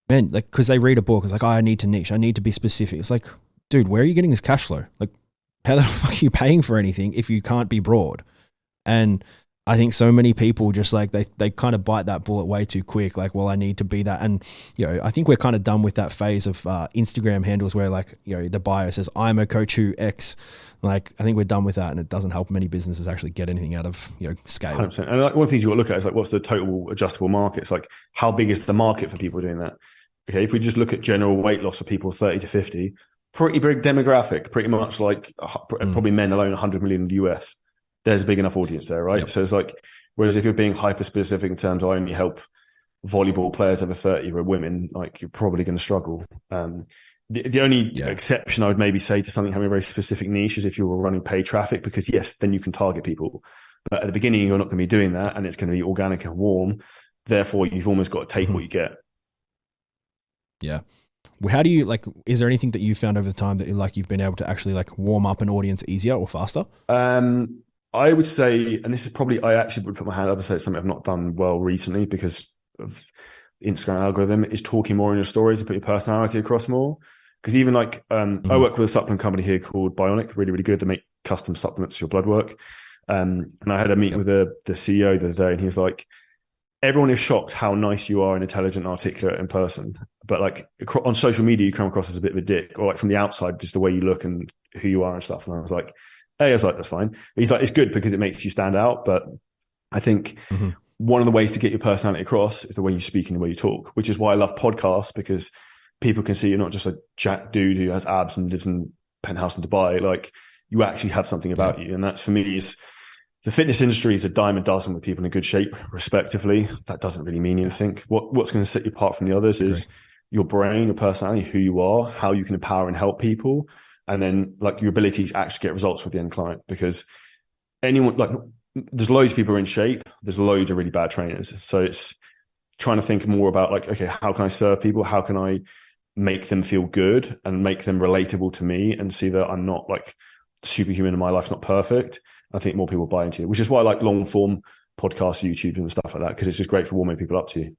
man, like, because they read a book, it's like, oh, I need to niche, I need to be specific. It's like, dude, where are you getting this cash flow? Like, how the fuck are you paying for anything if you can't be broad? And I think so many people just like they kind of bite that bullet way too quick. Like, well, I need to be that. And, I think we're kind of done with that phase of Instagram handles where like, the bio says, I'm a coach who X. Like, I think we're done with that, and it doesn't help many businesses actually get anything out of, scale. 100%. And like, one of the things you've got to look at is like, what's the total adjustable market? It's like, how big is the market for people doing that? Okay, if we just look at general weight loss for people 30 to 50, pretty big demographic, pretty much like probably men alone, 100 million in the US. There's a big enough audience there, right? Yep. So it's like, whereas if you're being hyper specific in terms of I only help volleyball players over 30 who are women, like you're probably going to struggle. The only exception I would maybe say to something having a very specific niche is if you were running paid traffic, because yes, then you can target people. But at the beginning, you're not going to be doing that, and it's going to be organic and warm. Therefore, you've almost got to take what you get. Yeah. Well, how do you is there anything that you found over the time that you've been able to actually warm up an audience easier or faster? I would say, and this is probably, I actually would put my hand up and say it's something I've not done well recently because of Instagram algorithm, is talking more in your stories and put your personality across more. Because even I work with a supplement company here called Bionic, really, really good. They make custom supplements for your blood work. And I had a meeting with the CEO the other day, and he was like, everyone is shocked how nice you are and intelligent and articulate in person. But on social media, you come across as a bit of a dick, or from the outside, just the way you look and who you are and stuff. And I was like, that's fine. But he's like, it's good because it makes you stand out. But I think one of the ways to get your personality across is the way you speak and the way you talk, which is why I love podcasts, because people can see you're not just a jack dude who has abs and lives in a penthouse in Dubai. Like, you actually have something about you. And that's, for me, is the fitness industry is a dime a dozen with people in good shape, respectively. That doesn't really mean anything. What's going to set you apart from the others is your brain, your personality, who you are, how you can empower and help people, and then your ability to actually get results with the end client. Because there's loads of people who are in shape. There's loads of really bad trainers. So it's trying to think more about okay, how can I serve people? How can I make them feel good and make them relatable to me, and see that I'm not superhuman and my life's not perfect. I think more people buy into it, which is why I like long form podcasts, YouTube and stuff like that, because it's just great for warming people up to you.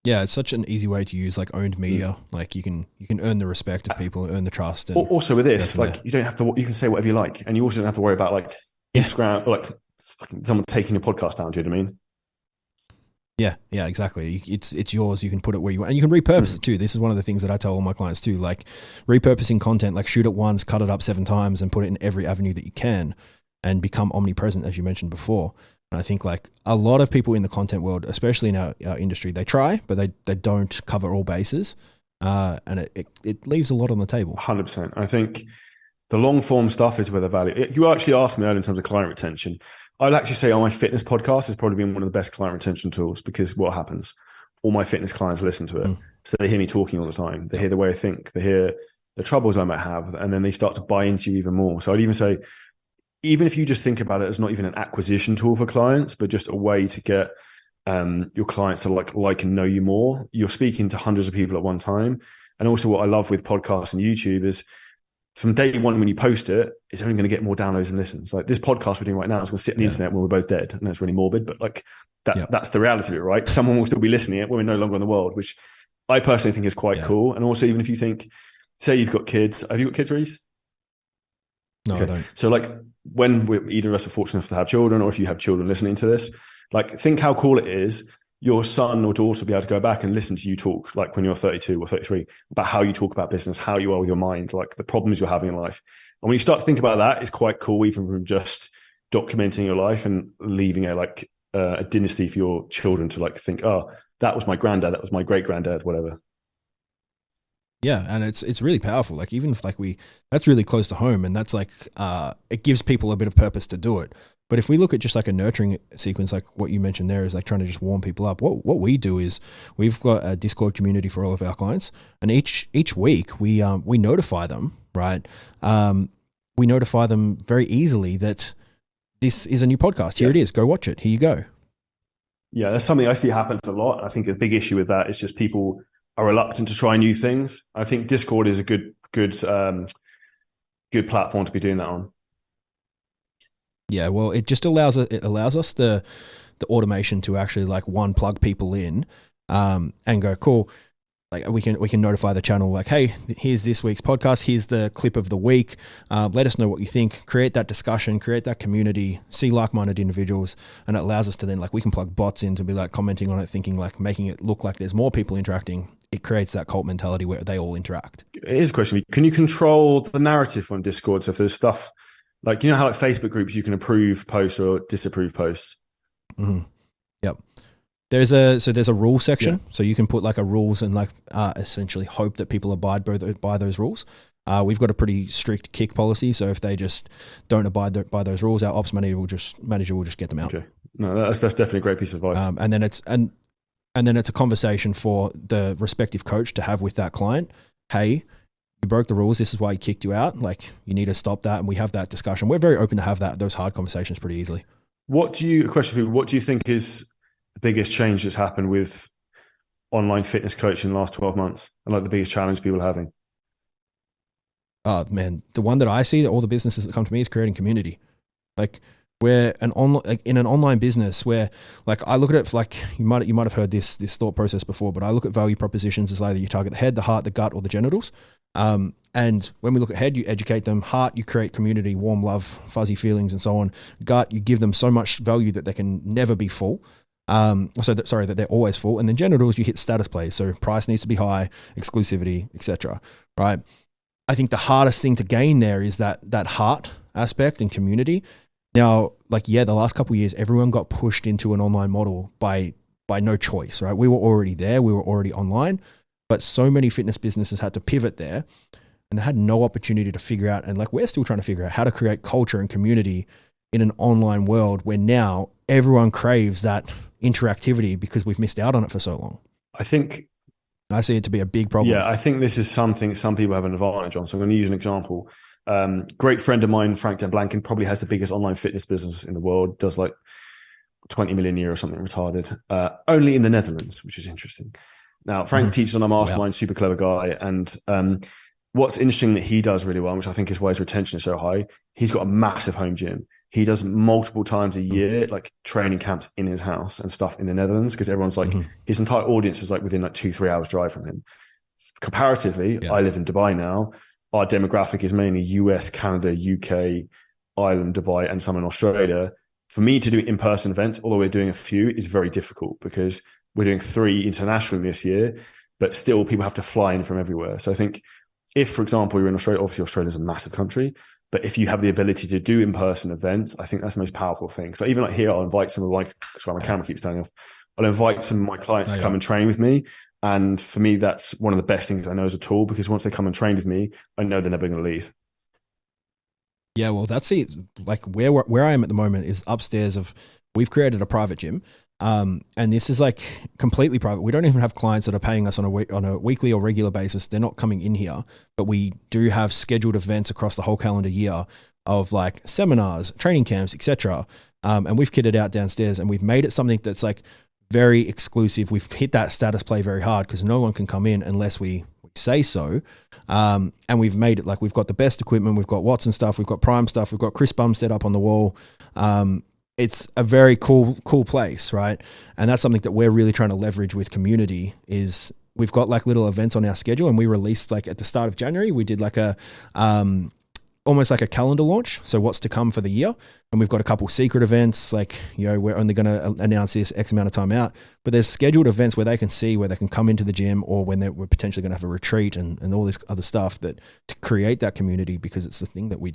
Yeah, it's such an easy way to use owned media. You can earn the respect of people, earn the trust. And also with this, you don't have to. You can say whatever you like, and you also don't have to worry about Instagram, someone taking your podcast down. Do you know what I mean? Yeah, exactly. It's yours. You can put it where you want, and you can repurpose it too. This is one of the things that I tell all my clients too. Repurposing content, shoot it once, cut it up 7 times, and put it in every avenue that you can, and become omnipresent, as you mentioned before. And I think a lot of people in the content world, especially in our industry, they try, but they don't cover all bases, and it leaves a lot on the table. 100%. I think the long form stuff is where the value. If you actually asked me earlier in terms of client retention, I'd actually say on my fitness podcast has probably been one of the best client retention tools, because what happens? All my fitness clients listen to it. So they hear me talking all the time. They hear the way I think. They hear the troubles I might have, and then they start to buy into you even more. So I'd even say, even if you just think about it as not even an acquisition tool for clients, but just a way to get your clients to like and know you more, you're speaking to hundreds of people at one time. And also what I love with podcasts and YouTube is, from day one, when you post it, it's only going to get more downloads and listens. This podcast we're doing right now is going to sit on the internet when we're both dead. And that's really morbid, but that's the reality of it, right? Someone will still be listening when we're no longer in the world, which I personally think is quite cool. And also, even if you think, say you've got kids, have you got kids, Reese? No, okay. I don't. So when either of us are fortunate enough to have children, or if you have children listening to this, think how cool it is. Your son or daughter will be able to go back and listen to you talk, when you're 32 or 33, about how you talk about business, how you are with your mind, the problems you're having in life. And when you start to think about that, it's quite cool, even from just documenting your life and leaving a dynasty for your children to think, oh, that was my granddad, that was my great granddad, whatever. Yeah, and it's really powerful. Even if that's really close to home, and that's it gives people a bit of purpose to do it. But if we look at just a nurturing sequence, what you mentioned there, is trying to just warm people up. What we do is we've got a Discord community for all of our clients, and each week we notify them, right? We notify them very easily that this is a new podcast. Here it is. Go watch it. Here you go. Yeah, that's something I see happens a lot. I think a big issue with that is just people are reluctant to try new things. I think Discord is a good platform to be doing that on. Yeah, well, it just allows us the automation to actually plug people in, and go, cool. like we can notify the channel like, hey, here's this week's podcast, here's the clip of the week, let us know what you think, create that discussion, create that community, see like-minded individuals, and it allows us to then, like, we can plug bots in to be like commenting on it, thinking like, making it look like there's more people interacting. It creates that cult mentality where they all interact. Here's a question: can you control the narrative on Discord? So if there's stuff like, you know how like Facebook groups, you can approve posts or disapprove posts. Mm-hmm. Yep. There's a rule section, so you can put like a rules and like essentially hope that people abide by those rules. We've got a pretty strict kick policy, so if they just don't abide by those rules, our ops manager will just get them out. Okay, no, that's definitely a great piece of advice. And then it's a conversation for the respective coach to have with that client. Hey, you broke the rules. This is why he kicked you out. Like, you need to stop that, and we have that discussion. We're very open to have those hard conversations pretty easily. What do you think is the biggest change that's happened with online fitness coaching in the last 12 months, and like the biggest challenge people are having? Oh man, the one that I see that all the businesses that come to me is creating community. Like, we're in an online business where, like, I look at it like, you might have heard this thought process before, but I look at value propositions as either you target the head, the heart, the gut, or the genitals. And when we look at head, you educate them. Heart, you create community, warm love, fuzzy feelings, and so on. Gut, you give them so much value that they can never be full. That they're always full. And then genitals, you hit status plays. So price needs to be high, exclusivity, etc. Right? I think the hardest thing to gain there is that heart aspect and community. Now, like, the last couple of years, everyone got pushed into an online model by no choice, right? We were already there. We were already online, but so many fitness businesses had to pivot there, and they had no opportunity to figure out. And like, we're still trying to figure out how to create culture and community in an online world where now everyone craves that interactivity because we've missed out on it for so long. I see it to be a big problem. Yeah, I think this is something some people have an advantage on. So I'm going to use an example. Great friend of mine, Frank Den Blanken, probably has the biggest online fitness business in the world, does like 20 million a year or something retarded, only in the Netherlands, which is interesting. Now, Frank teaches on our mastermind, super clever guy. And what's interesting that he does really well, which I think is why his retention is so high, he's got a massive home gym. He does multiple times a year, like training camps in his house and stuff in the Netherlands, because everyone's like, his entire audience is like within like 2-3 hours drive from him. Comparatively, I live in Dubai now. Our demographic is mainly US, Canada, UK, Ireland, Dubai, and some in Australia. For me to do in-person events, although we're doing a few, is very difficult because we're doing 3 internationally this year, but still people have to fly in from everywhere. So I think if, for example, you're in Australia, obviously Australia's a massive country, but if you have the ability to do in-person events, I think that's the most powerful thing. So even like here, I'll invite some of my, sorry, my camera keeps turning off. I'll invite some of my clients to come and train with me. And for me, that's one of the best things I know as a tool, because once they come and train with me, I know they're never going to leave. Yeah, well, that's it. Like where I am at the moment is upstairs we've created a private gym. And this is like completely private. We don't even have clients that are paying us on a weekly or regular basis. They're not coming in here, but we do have scheduled events across the whole calendar year of like seminars, training camps, etc. And we've kitted out downstairs, and we've made it something that's like very exclusive. We've hit that status play very hard because no one can come in unless we say so. And we've made it like we've got the best equipment. We've got Watson stuff. We've got Prime stuff. We've got Chris Bumstead up on the wall. It's a very cool place, right? And that's something that we're really trying to leverage with community. Is we've got like little events on our schedule, and we released like at the start of January, we did like a almost like a calendar launch. So what's to come for the year. And we've got a couple secret events, like, we're only going to announce this X amount of time out, but there's scheduled events where they can see, where they can come into the gym, or when we're potentially going to have a retreat and all this other stuff, that to create that community, because it's the thing that we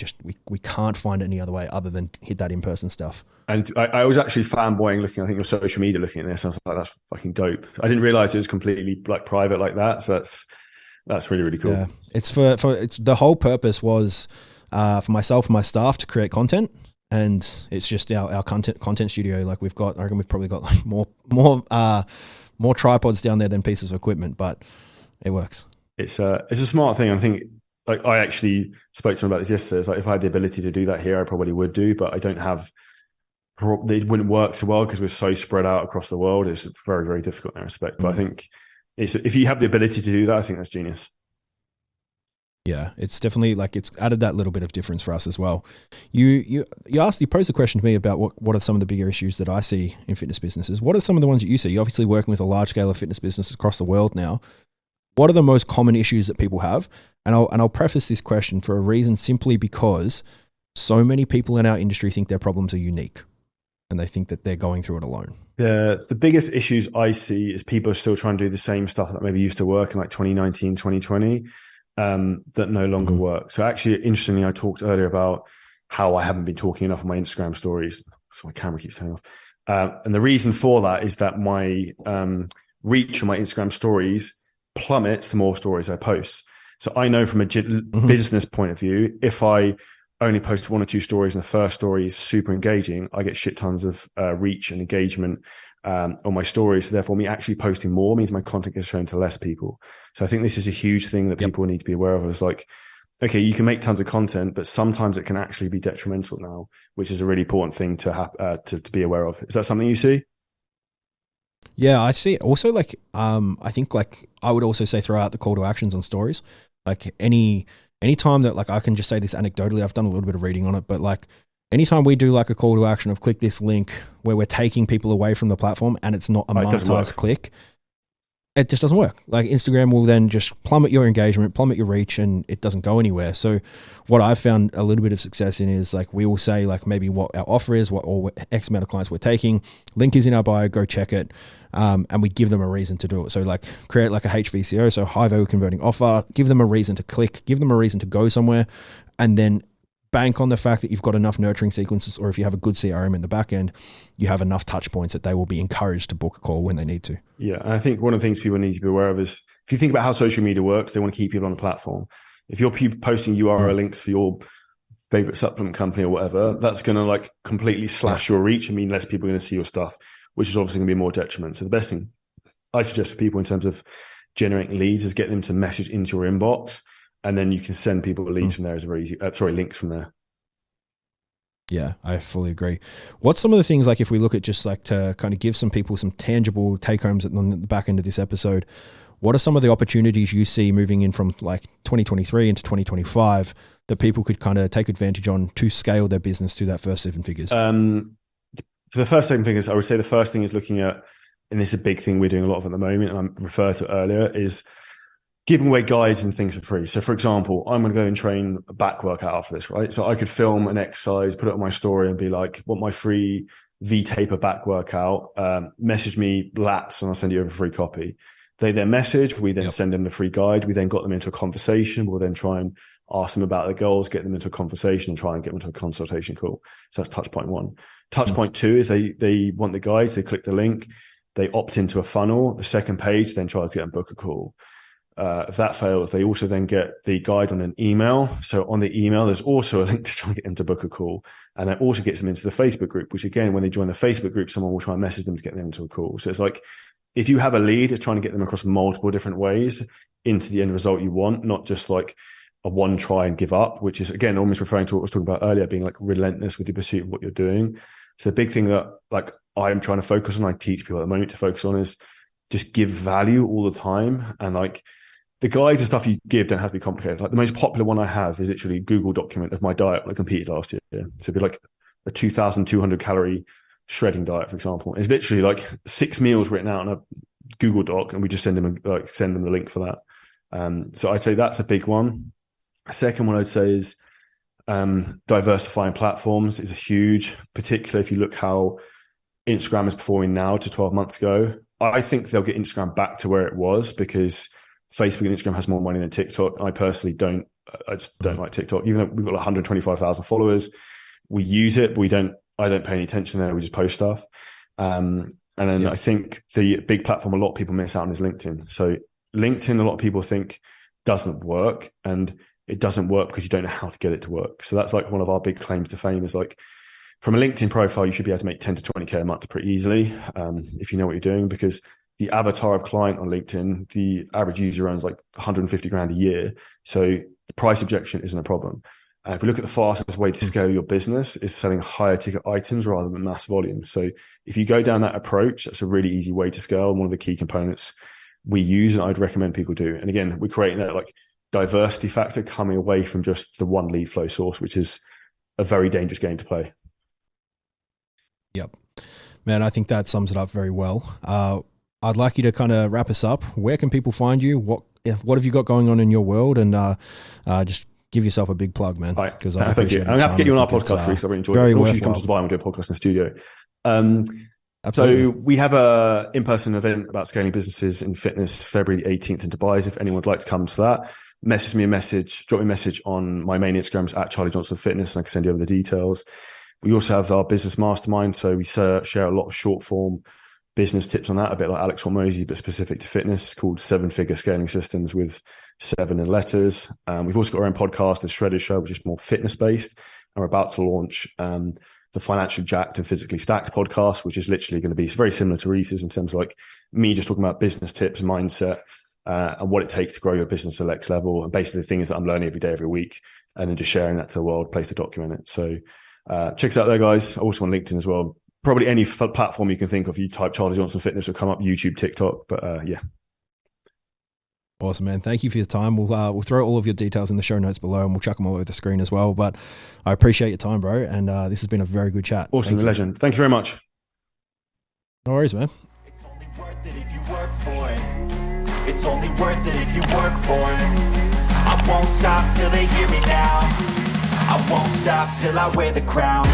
can't find any other way other than hit that in-person stuff. And I was actually fanboying looking, I think, your social media looking at this. I was like, that's fucking dope. I didn't realize it was completely like private like that. So that's really, really cool. Yeah. It's it's the whole purpose was for myself and my staff to create content. And it's just our content studio. Like I reckon we've probably got like more tripods down there than pieces of equipment, but it works. It's a smart thing. I think, like, I actually spoke to someone about this yesterday. It's like, if I had the ability to do that here, I probably would do, but I don't have. It wouldn't work so well because we're so spread out across the world. It's very, very difficult in that respect. But I think if you have the ability to do that, I think that's genius. Yeah, it's definitely like it's added that little bit of difference for us as well. You posed a question to me about what are some of the bigger issues that I see in fitness businesses. What are some of the ones that you see? You're obviously working with a large scale of fitness businesses across the world now. what are the most common issues that people have? And I'll preface this question for a reason, simply because so many people in our industry think their problems are unique and they think that they're going through it alone. The biggest issues I see is people are still trying to do the same stuff that maybe used to work in like 2019, 2020, that no longer work. So actually, interestingly, I talked earlier about how I haven't been talking enough on my Instagram stories. So my camera keeps turning off. And the reason for that is that my reach on my Instagram stories plummets the more stories I post. So I know from a business point of view, if I only post 1 or 2 stories and the first story is super engaging, I get shit tons of reach and engagement on my stories. So therefore, me actually posting more means my content gets shown to less people. So I think this is a huge thing that people need to be aware of. Is like, okay, you can make tons of content, but sometimes it can actually be detrimental now, which is a really important thing to be aware of. Is that something you see? Yeah, I see. Also, like, I think, like, I would also say throw out the call to actions on stories. Like, any time that, like, I can just say this anecdotally, I've done a little bit of reading on it, but like, anytime we do like a call to action of click this link where we're taking people away from the platform and it's not a monetized click, it just doesn't work. Like, Instagram will then just plummet your engagement, plummet your reach, and it doesn't go anywhere. So what I've found a little bit of success in is, like, we will say, like, maybe what our offer is, what X amount of clients we're taking. Link is in our bio, go check it. And we give them a reason to do it. So, like, create like a HVCO, so high value converting offer, give them a reason to click, give them a reason to go somewhere, and then bank on the fact that you've got enough nurturing sequences, or if you have a good CRM in the back end, you have enough touch points that they will be encouraged to book a call when they need to. Yeah. And I think one of the things people need to be aware of is, if you think about how social media works, they want to keep people on the platform. If you're posting URL links for your favorite supplement company or whatever, that's going to like completely slash your reach and mean less people are going to see your stuff, which is obviously going to be more detriment. So the best thing I suggest for people in terms of generating leads is get them to message into your inbox, and then you can send people leads from there as a very easy, links from there. Yeah, I fully agree. What's some of the things, like, if we look at just like to kind of give some people some tangible take homes on the back end of this episode, what are some of the opportunities you see moving in from like 2023 into 2025 that people could kind of take advantage on to scale their business to that first 7 figures? For the first 7 figures, I would say the first thing is looking at, and this is a big thing we're doing a lot of at the moment, and I referred to it earlier, is giving away guides and things for free. So for example, I'm going to go and train a back workout after this, right? So I could film an exercise, put it on my story and be like, want my free V-taper back workout, message me lats and I'll send you over a free copy. They then message, we then send them the free guide. We then got them into a conversation. We'll then try and ask them about their goals, get them into a conversation and try and get them to a consultation call. So that's touch point 1. Touch point 2 is they want the guides, they click the link, they opt into a funnel. The second page then tries to get them book a call. If that fails, they also then get the guide on an email. So on the email, there's also a link to try and get them to book a call. And that also gets them into the Facebook group, which again, when they join the Facebook group, someone will try and message them to get them to a call. So it's like, if you have a lead, it's trying to get them across multiple different ways into the end result you want, not just like a one try and give up, which is again, almost referring to what I was talking about earlier, being like relentless with the pursuit of what you're doing. So the big thing that like I'm trying to focus on, I teach people at the moment to focus on, is just give value all the time. And like, the guides and stuff you give don't have to be complicated. Like the most popular one I have is literally a Google document of my diet when I competed last year. So it'd be like a 2,200 calorie shredding diet, for example. It's literally like 6 meals written out in a Google doc, and we just send them the link for that. So I'd say that's a big one. Second one I'd say is diversifying platforms is a huge, particularly if you look how Instagram is performing now to 12 months ago. I think they'll get Instagram back to where it was because Facebook and Instagram has more money than TikTok. I personally don't. I just don't like TikTok. Even though we've got 125,000 followers, we use it, but I don't pay any attention there. We just post stuff. And then I think the big platform a lot of people miss out on is LinkedIn. So LinkedIn, a lot of people think doesn't work, and it doesn't work because you don't know how to get it to work. So that's like one of our big claims to fame is like, from a LinkedIn profile, you should be able to make 10 to 20K a month pretty easily if you know what you're doing, because the avatar of client on LinkedIn, the average user earns like 150 grand a year. So the price objection isn't a problem. And if we look at the fastest way to scale your business is selling higher ticket items rather than mass volume. So if you go down that approach, that's a really easy way to scale. One of the key components we use, and I'd recommend people do. And again, we're creating that like diversity factor coming away from just the one lead flow source, which is a very dangerous game to play. Yep. Man, I think that sums it up very well. I'd like you to kind of wrap us up. Where can people find you? What what have you got going on in your world, and just give yourself a big plug, man. Because I thank you. I'm going to have to get you on our podcast, Reece. I really enjoyed it. Very You worthwhile. come to Dubai and we'll do a podcast in the studio. Absolutely. So we have a in-person event about scaling businesses in fitness, February 18th in Dubai. If anyone would like to come to that, drop me a message on my main Instagrams at Charlie Johnson Fitness, and I can send you over the details. We also have our business mastermind. So we share a lot of short form business tips on that, a bit like Alex Hormozy, but specific to fitness, called 7-Figure Scaling Systems with 7 in letters. We've also got our own podcast, The Shredded Show, which is more fitness based. And we're about to launch the Financially Jacked and Physically Stacked podcast, which is literally going to be very similar to Reece's in terms of like me just talking about business tips, mindset, and what it takes to grow your business to the next level. And basically the things that I'm learning every day, every week, and then just sharing that to the world, place to document it. So check us out there, guys. Also on LinkedIn as well. Probably any platform you can think of. You type Charlie Johnson Fitness, will come up, YouTube, TikTok. But yeah. Awesome, man. Thank you for your time. We'll throw all of your details in the show notes below, and we'll chuck them all over the screen as well. But I appreciate your time, bro. And this has been a very good chat. Awesome, legend. Thank you very much. No worries, man. It's only worth it if you work for it. It's only worth it if you work for it. I won't stop till they hear me now. I won't stop till I wear the crown.